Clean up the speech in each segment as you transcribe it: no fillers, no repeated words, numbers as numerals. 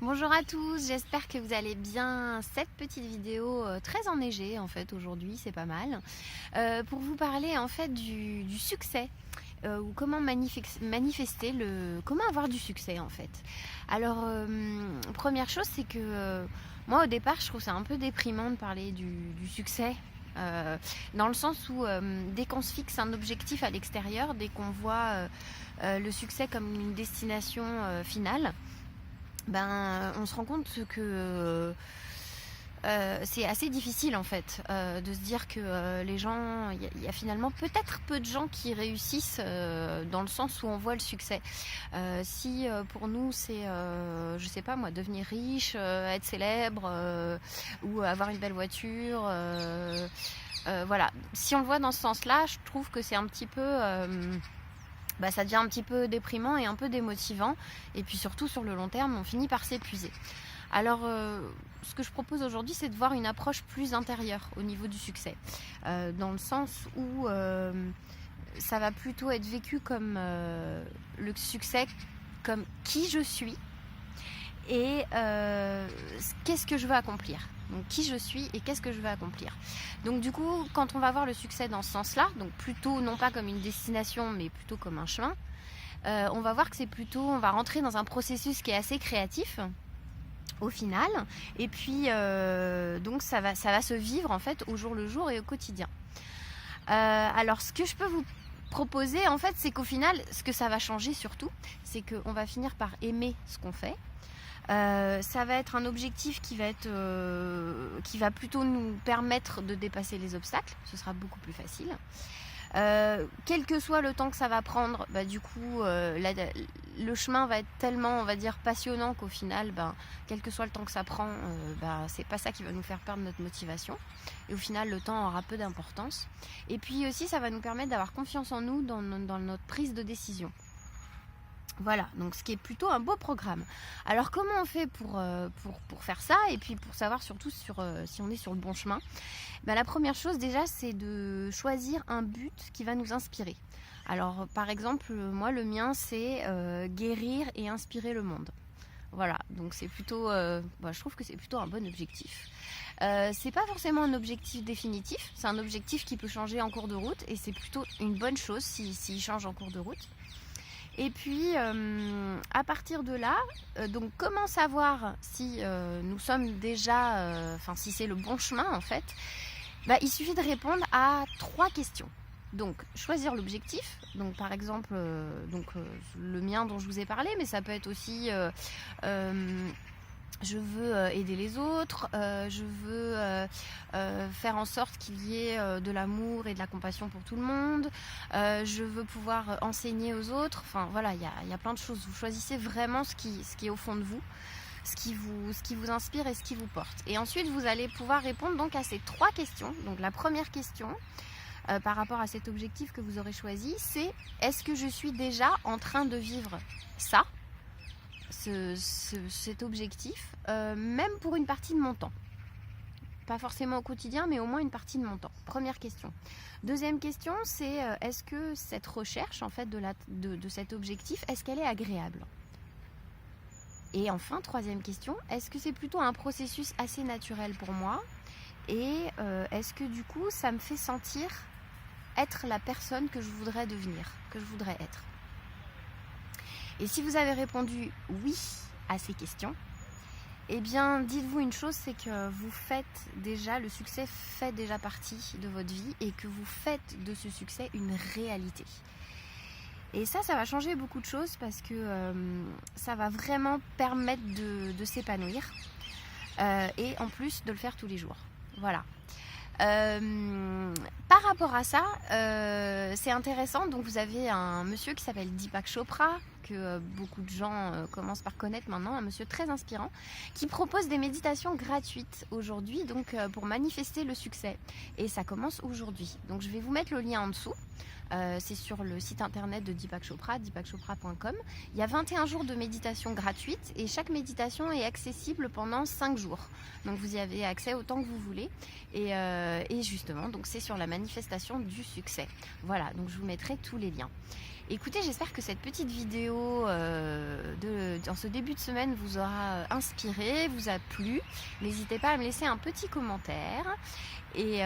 Bonjour à tous, j'espère que vous allez bien. Cette petite vidéo très enneigée en fait aujourd'hui, c'est pas mal, pour vous parler en fait du succès ou comment manifester comment avoir du succès en fait. Alors première chose, c'est que moi au départ je trouve ça un peu déprimant de parler du succès. Dans le sens où dès qu'on se fixe un objectif à l'extérieur, dès qu'on voit le succès comme une destination finale, on se rend compte que c'est assez difficile en fait de se dire que les gens, il y a finalement peut-être peu de gens qui réussissent dans le sens où on voit le succès. Si pour nous c'est, je sais pas moi, devenir riche, être célèbre ou avoir une belle voiture, voilà. Si on le voit dans ce sens-là, je trouve que c'est un petit peu ça devient un petit peu déprimant et un peu démotivant. Et puis surtout, sur le long terme, on finit par s'épuiser. Alors, ce que je propose aujourd'hui, c'est de voir une approche plus intérieure au niveau du succès. Dans le sens où ça va plutôt être vécu comme le succès, comme qui je suis et qu'est-ce que je veux accomplir. Donc qui je suis et qu'est-ce que je veux accomplir. Donc du coup, quand on va voir le succès dans ce sens-là, donc plutôt non pas comme une destination, mais plutôt comme un chemin, on va voir que c'est plutôt, on va rentrer dans un processus qui est assez créatif au final, et puis donc ça va se vivre en fait au jour le jour et au quotidien. Alors ce que je peux vous proposer en fait, c'est qu'au final, ce que ça va changer surtout, c'est qu'on va finir par aimer ce qu'on fait. Ça va être un objectif qui va plutôt nous permettre de dépasser les obstacles. Ce sera beaucoup plus facile. Quel que soit le temps que ça va prendre, du coup, le chemin va être tellement, on va dire, passionnant qu'au final, quel que soit le temps que ça prend, c'est pas ça qui va nous faire perdre notre motivation. Et au final, le temps aura peu d'importance. Et puis aussi, ça va nous permettre d'avoir confiance en nous dans notre prise de décision. Voilà, donc ce qui est plutôt un beau programme. Alors comment on fait pour faire ça et puis pour savoir surtout si on est sur le bon chemin. La première chose déjà, c'est de choisir un but qui va nous inspirer. Alors par exemple, moi le mien c'est guérir et inspirer le monde. Voilà, donc c'est plutôt, je trouve que c'est plutôt un bon objectif. C'est pas forcément un objectif définitif, c'est un objectif qui peut changer en cours de route et c'est plutôt une bonne chose s'il change en cours de route. Et puis, à partir de là, donc comment savoir si nous sommes déjà, si c'est le bon chemin en fait, il suffit de répondre à 3 questions. Donc, choisir l'objectif. Donc, par exemple, le mien dont je vous ai parlé, mais ça peut être aussi je veux aider les autres, je veux faire en sorte qu'il y ait de l'amour et de la compassion pour tout le monde, je veux pouvoir enseigner aux autres. Enfin voilà, il y a plein de choses. Vous choisissez vraiment ce qui est au fond de vous, ce qui vous inspire et ce qui vous porte. Et ensuite, vous allez pouvoir répondre donc à ces 3 questions. Donc la première question, par rapport à cet objectif que vous aurez choisi, c'est: est-ce que je suis déjà en train de vivre ça, cet objectif, même pour une partie de mon temps. Pas forcément au quotidien, mais au moins une partie de mon temps. Première question. Deuxième question, c'est est-ce que cette recherche en fait de cet objectif, est-ce qu'elle est agréable? Et enfin, troisième question, est-ce que c'est plutôt un processus assez naturel pour moi? Et est-ce que du coup, ça me fait sentir être la personne que je voudrais devenir, que je voudrais être? Et si vous avez répondu oui à ces questions, eh bien dites-vous une chose, c'est que vous faites déjà, le succès fait déjà partie de votre vie et que vous faites de ce succès une réalité. Et ça va changer beaucoup de choses parce que ça va vraiment permettre de s'épanouir et en plus de le faire tous les jours. Voilà. Par rapport à ça, c'est intéressant. Donc vous avez un monsieur qui s'appelle Deepak Chopra, que beaucoup de gens commencent par connaître maintenant, un monsieur très inspirant, qui propose des méditations gratuites aujourd'hui, donc pour manifester le succès. Et ça commence aujourd'hui. Donc je vais vous mettre le lien en dessous. C'est sur le site internet de Deepak Chopra, deepakchopra.com. Il y a 21 jours de méditation gratuite et chaque méditation est accessible pendant 5 jours. Donc vous y avez accès autant que vous voulez. Et justement, donc c'est sur la manifestation du succès. Voilà, donc je vous mettrai tous les liens. Écoutez, j'espère que cette petite vidéo dans ce début de semaine vous aura inspiré, vous a plu. N'hésitez pas à me laisser un petit commentaire. Et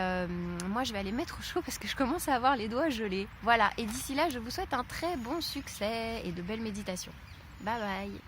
moi, je vais aller mettre au chaud parce que je commence à avoir les doigts gelés. Voilà, et d'ici là, je vous souhaite un très bon succès et de belles méditations. Bye bye!